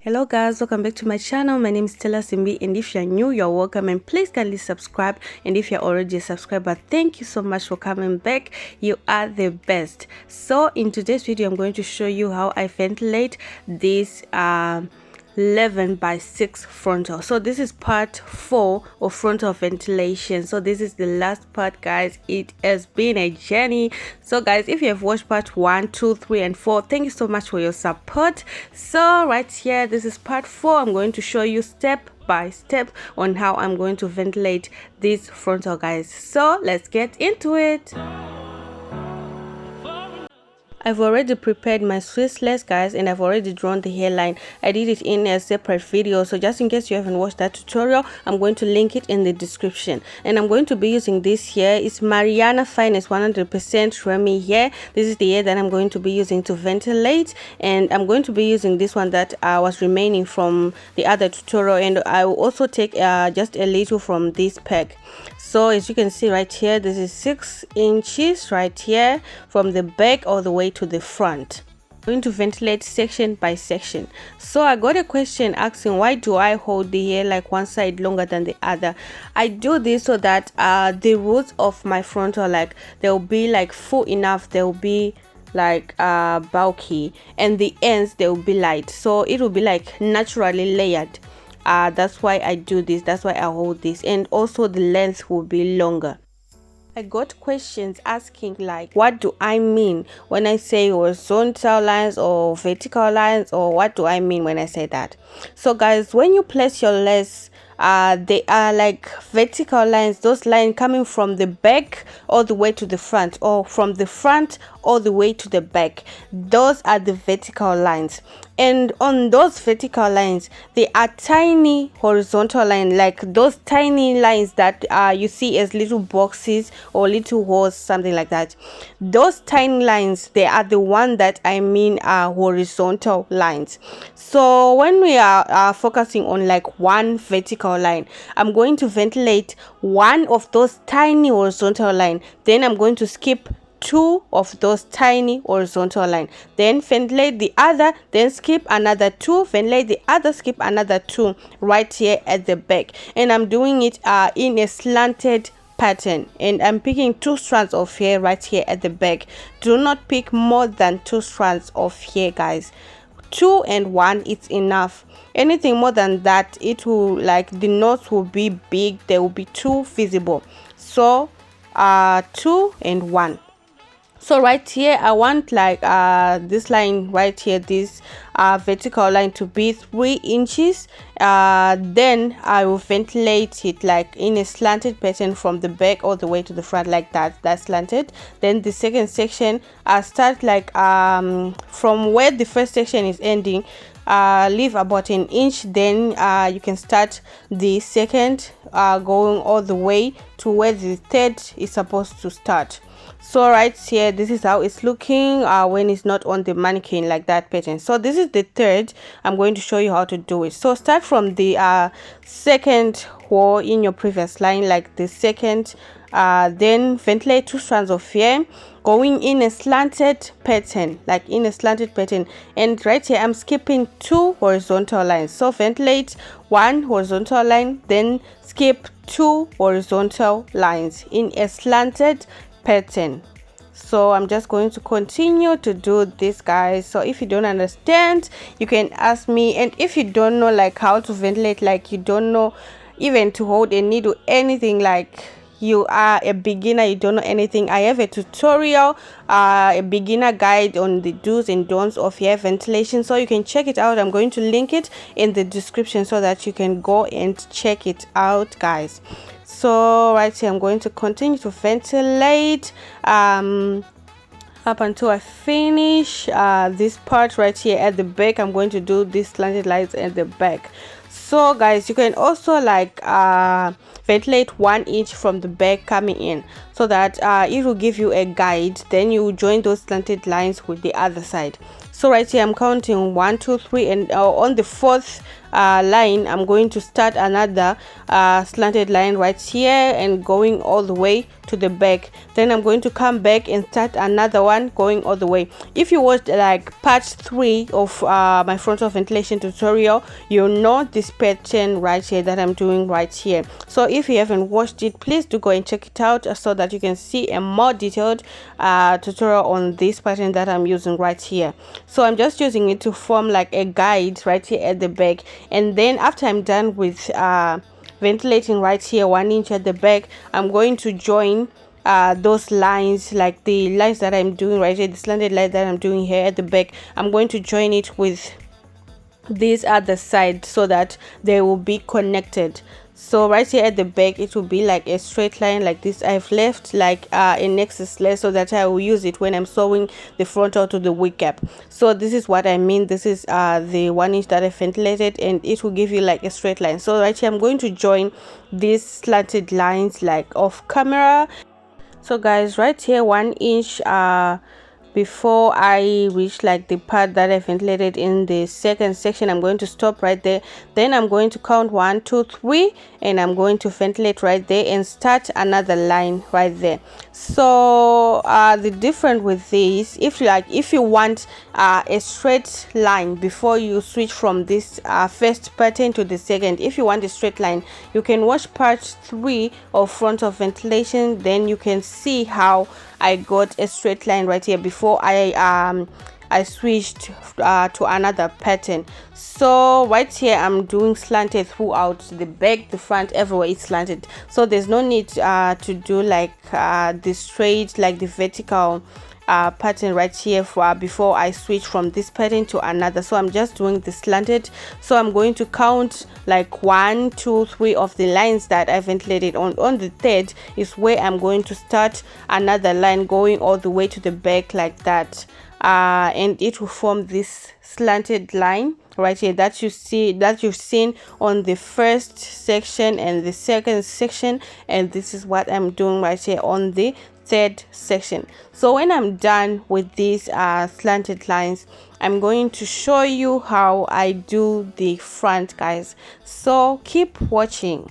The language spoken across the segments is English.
Hello guys, welcome back to my channel. My name is Stella Simbi, and if you're new, you're welcome, and please kindly subscribe. And if you're already a subscriber, thank you so much for coming back. You are the best. So in today's video, I'm going to show you how I ventilate this 11x6 frontal. So this is part 4 of frontal ventilation. So this is the last part, guys. It has been a journey. So guys, if you have watched part 1, 2, 3 and 4, thank you so much for your support. So right here, this is part 4. I'm going to show you step by step on how I'm going to ventilate this frontal, guys. So let's get into it. I've already prepared my Swiss lace, guys, and I've already drawn the hairline. I did it in a separate video, so just in case you haven't watched that tutorial, I'm going to link it in the description. And I'm going to be using this hair. It's Mariana Finest 100% Remy hair. This is the hair that I'm going to be using to ventilate, and I'm going to be using this one that was remaining from the other tutorial, and I will also take just a little from this pack. So as you can see right here, this is 6 inches right here from the back all the way to the front. I'm going to ventilate section by section. So I got a question asking, why do I hold the hair like one side longer than the other? I do this so that the roots of my frontal, like, they'll be like full enough, they'll be like bulky, and the ends, they'll be light, so it will be like naturally layered. That's why I do this, that's why I hold this, and also the length will be longer. I got questions asking like, what do I mean when I say horizontal lines or vertical lines, or what do I mean when I say that? So guys, when you place your lace, they are like vertical lines, those lines coming from the back all the way to the front, or from the front all the way to the back. Those are the vertical lines. And on those vertical lines, they are tiny horizontal lines, like those tiny lines that you see as little boxes or little holes, something like that. Those tiny lines, they are the one that I mean are horizontal lines. So when we are focusing on like one vertical line, I'm going to ventilate one of those tiny horizontal lines, then I'm going to skip 2 of those tiny horizontal line, then ventilate the other, then skip another 2, ventilate the other, skip another 2 right here at the back. And I'm doing it in a slanted pattern, and I'm picking 2 strands of hair right here at the back. Do not pick more than 2 strands of hair, guys. 2 and 1, it's enough. Anything more than that, it will, like, the knots will be big, they will be too visible. So 2 and 1. So right here, I want like this line right here, this vertical line, to be 3 inches. Then I will ventilate it like in a slanted pattern from the back all the way to the front, like that. That's slanted. Then the second section, I start like from where the first section is ending, leave about an inch, then you can start the second going all the way to where the third is supposed to start. So right here, this is how it's looking when it's not on the mannequin, like that pattern. So this is the third. I'm going to show you how to do it. So start from the second hole in your previous line, like the second, then ventilate 2 strands of hair going in a slanted pattern, like in a slanted pattern. And right here, I'm skipping 2 horizontal lines. So ventilate 1 horizontal line, then skip 2 horizontal lines in a slanted pattern. So I'm just going to continue to do this, guys. So if you don't understand, you can ask me. And if you don't know like how to ventilate, like you don't know even to hold a needle, anything, like you are a beginner, you don't know anything, I have a tutorial, a beginner guide on the do's and don'ts of hair ventilation, so you can check it out. I'm going to link it in the description so that you can go and check it out, guys. So right here, I'm going to continue to ventilate up until I finish this part right here at the back. I'm going to do these slanted lines at the back. So guys, you can also like ventilate 1 inch from the back coming in, so that it will give you a guide. Then you join those slanted lines with the other side. So right here, I'm counting 1, 2, 3, and on the 4th line, I'm going to start another slanted line right here and going all the way to the back. Then I'm going to come back and start another one going all the way. If you watched like part 3 of my frontal ventilation tutorial, you know this pattern right here that I'm doing right here. So if you haven't watched it, please do go and check it out so that you can see a more detailed tutorial on this pattern that I'm using right here. So I'm just using it to form like a guide right here at the back, and then after I'm done with ventilating right here 1 inch at the back, I'm going to join those lines, like the lines that I'm doing right here, the slanted line that I'm doing here at the back. I'm going to join it with this other side so that they will be connected. So right here at the back, it will be like a straight line like this. I've left like an excess lace so that I will use it when I'm sewing the frontal to the wig cap. So this is what I mean. This is the 1 inch that I ventilated, and it will give you like a straight line. So right here I'm going to join these slanted lines like off camera. So guys, right here 1 inch before I reach like the part that I ventilated in the second section, I'm going to stop right there. Then I'm going to count 1 2 3, and I'm going to ventilate right there and start another line right there. So the difference with this, if you want a straight line before you switch from this first pattern to the second, if you want a straight line, you can watch part 3 of frontal ventilation. Then you can see how I got a straight line right here before I switched to another pattern. So right here I'm doing slanted throughout the back, the front, everywhere it's slanted. So there's no need to do like the straight, like the vertical pattern right here before I switch from this pattern to another. So I'm just doing the slanted. So I'm going to count like 1 2 3 of the lines that I ventilated. On the third is where I'm going to start another line going all the way to the back like that, and it will form this slanted line right here that you see, that you've seen on the first section and the second section, and this is what I'm doing right here on the third section. So when I'm done with these slanted lines, I'm going to show you how I do the front, guys. So keep watching.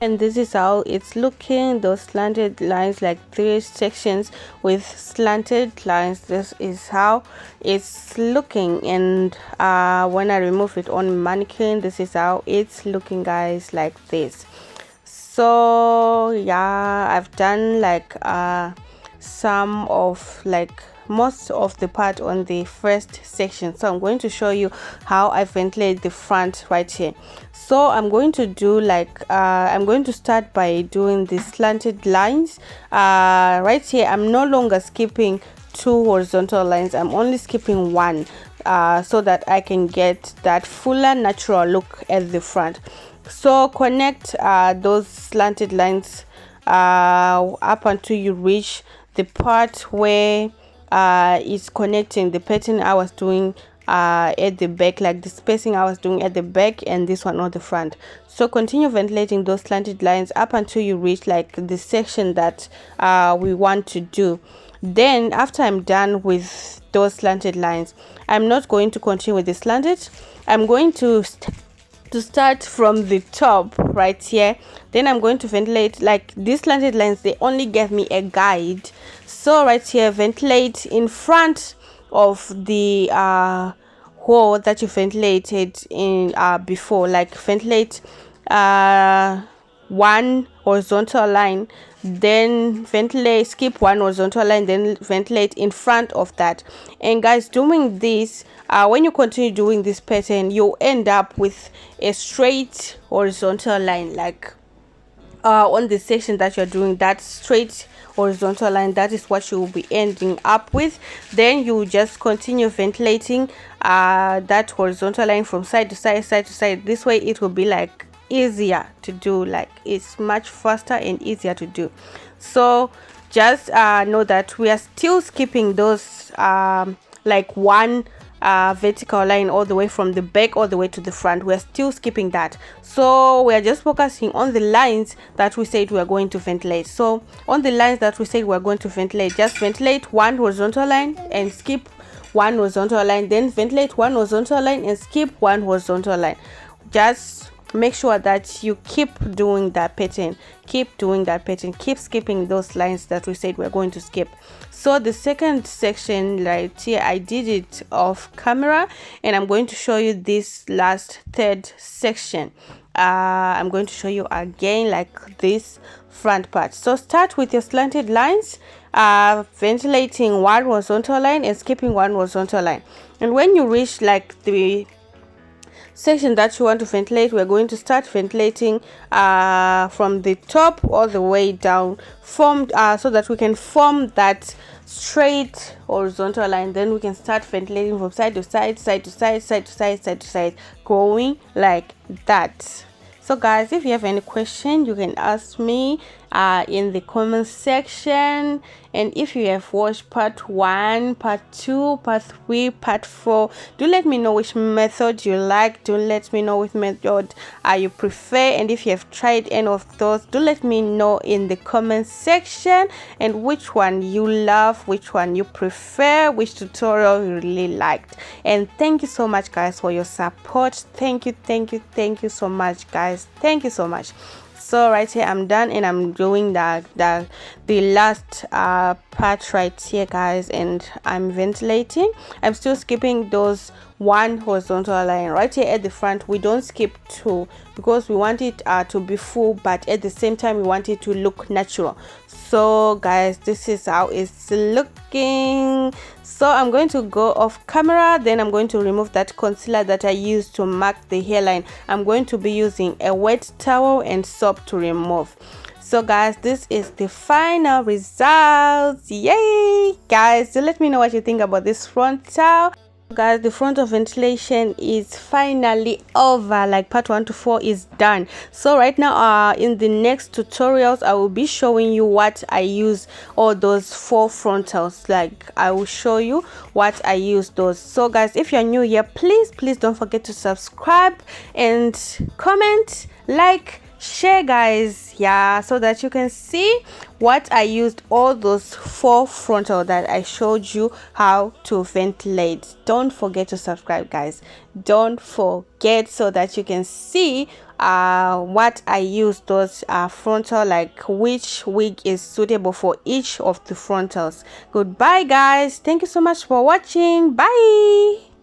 And this is how it's looking, those slanted lines, like 3 sections with slanted lines. This is how it's looking, and when I remove it on mannequin, this is how it's looking, guys, like this. So yeah, I've done like some of like most of the part on the first section. So I'm going to show you how I ventilate the front right here. So I'm going to do like I'm going to start by doing the slanted lines right here. I'm no longer skipping 2 horizontal lines, I'm only skipping 1 so that I can get that fuller natural look at the front. So connect those slanted lines up until you reach the part where it's connecting the pattern I was doing at the back, like the spacing I was doing at the back and this one on the front. So continue ventilating those slanted lines up until you reach like the section that we want to do. Then after I'm done with those slanted lines, I'm not going to continue with the slanted. I'm going to start from the top right here. Then I'm going to ventilate like these slanted lines, they only gave me a guide. So right here, ventilate in front of the hole that you ventilated in before, like ventilate 1 horizontal line, then ventilate, skip 1 horizontal line, then ventilate in front of that. And guys, doing this, when you continue doing this pattern, you'll end up with a straight horizontal line, like on the section that you're doing, that straight horizontal line, that is what you will be ending up with. Then you just continue ventilating that horizontal line from side to side, side to side. This way it will be like easier to do, like it's much faster and easier to do. So just know that we are still skipping those like one vertical line all the way from the back all the way to the front. We're still skipping that, so we're just focusing on the lines that we said we're going to ventilate. So on the lines that we said we're going to ventilate, just ventilate one horizontal line and skip one horizontal line, then ventilate one horizontal line and skip one horizontal line. Just make sure that you keep doing that pattern, keep doing that pattern, keep skipping those lines that we said we're going to skip. So the second section right here, I did it off camera, and I'm going to show you this last third section. I'm going to show you again like this front part. So start with your slanted lines, ventilating one horizontal line and skipping one horizontal line. And when you reach like the section that you want to ventilate, we're going to start ventilating from the top all the way down, formed so that we can form that straight horizontal line. Then we can start ventilating from side to side, side to side, side to side, side to side, going like that. So guys, if you have any question, you can ask me in the comment section. And if you have watched part 1, part 2, part 3, part 4, do let me know which method you like. Do let me know which method you prefer, and if you have tried any of those, do let me know in the comment section, and which one you love, which one you prefer, which tutorial you really liked. And thank you so much guys for your support. Thank you so much guys, thank you so much. So right here I'm done, and I'm doing the last part right here guys, and I'm ventilating. I'm still skipping those one horizontal line right here at the front. We don't skip two because we want it to be full, but at the same time we want it to look natural. So guys, this is how it's looking. So I'm going to go off camera, then I'm going to remove that concealer that I used to mark the hairline. I'm going to be using a wet towel and soap to remove. So guys, this is the final results. Yay guys, so let me know what you think about this frontal. Guys, the frontal ventilation is finally over. Like part 1 to 4 is done. So right now in the next tutorials I will be showing you what I use all those 4 frontals. Like I will show you what I use those. So guys, if you're new here, please don't forget to subscribe and comment, like, share guys, yeah, so that you can see what I used all those 4 frontal that I showed you how to ventilate. Don't forget to subscribe guys, don't forget, so that you can see what I use those frontal, like which wig is suitable for each of the frontals. Goodbye guys, thank you so much for watching, bye.